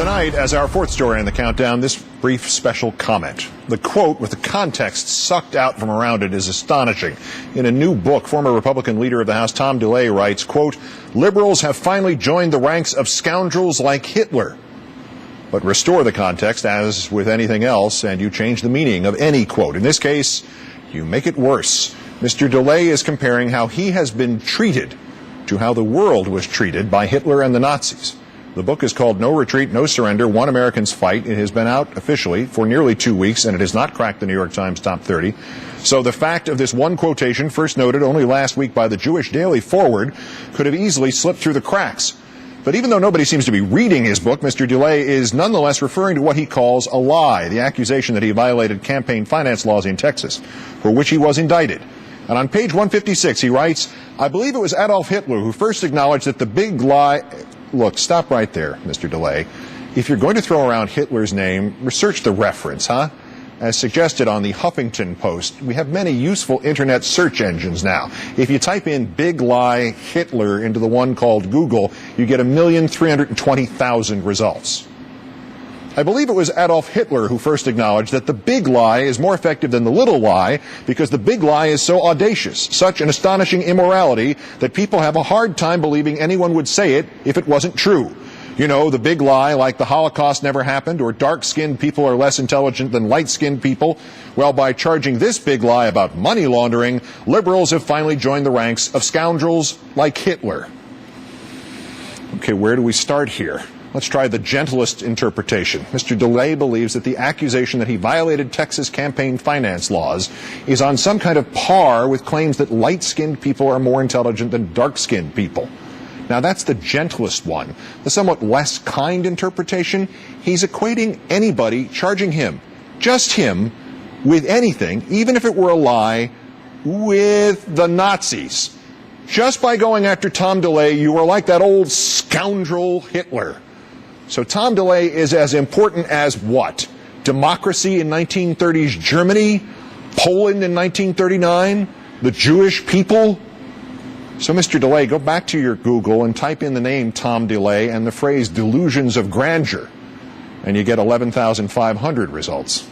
Tonight, as our fourth story in the countdown, this brief special comment. The quote with the context sucked out from around it is astonishing. In a new book, former Republican leader of the House Tom DeLay writes, quote, "Liberals have finally joined the ranks of scoundrels like Hitler." But restore the context, as with anything else, and you change the meaning of any quote. In this case, you make it worse. Mr. DeLay is comparing how he has been treated to how the world was treated by Hitler and the Nazis. The book is called No Retreat, No Surrender, One American's Fight. It has been out officially for nearly 2 weeks, and it has not cracked the New York Times top 30. So the fact of this one quotation, first noted only last week by the Jewish Daily Forward, could have easily slipped through the cracks. But even though nobody seems to be reading his book, Mr. DeLay is nonetheless referring to what he calls a lie, the accusation that he violated campaign finance laws in Texas, for which he was indicted. And on page 156, he writes, "I believe it was Adolf Hitler who first acknowledged that the big lie..." Look, stop right there, Mr. DeLay. If you're going to throw around Hitler's name, research the reference, huh? As suggested on the Huffington Post, we have many useful internet search engines now. If you type in big lie Hitler into the one called Google, you get 1,320,000 results. I believe it was Adolf Hitler who first acknowledged that the big lie is more effective than the little lie because the big lie is so audacious, such an astonishing immorality that people have a hard time believing anyone would say it if it wasn't true. You know, the big lie like the Holocaust never happened or dark-skinned people are less intelligent than light-skinned people. Well, by charging this big lie about money laundering, liberals have finally joined the ranks of scoundrels like Hitler. Okay, where do we start here? Let's try the gentlest interpretation. Mr. DeLay believes that the accusation that he violated Texas campaign finance laws is on some kind of par with claims that light-skinned people are more intelligent than dark-skinned people. Now, that's the gentlest one. The somewhat less kind interpretation, he's equating anybody charging him, just him, with anything, even if it were a lie, with the Nazis. Just by going after Tom DeLay, you are like that old scoundrel Hitler. So Tom DeLay is as important as what? Democracy in 1930s Germany? Poland in 1939? The Jewish people? So, Mr. DeLay, go back to your Google and type in the name Tom DeLay and the phrase delusions of grandeur, and you get 11,500 results.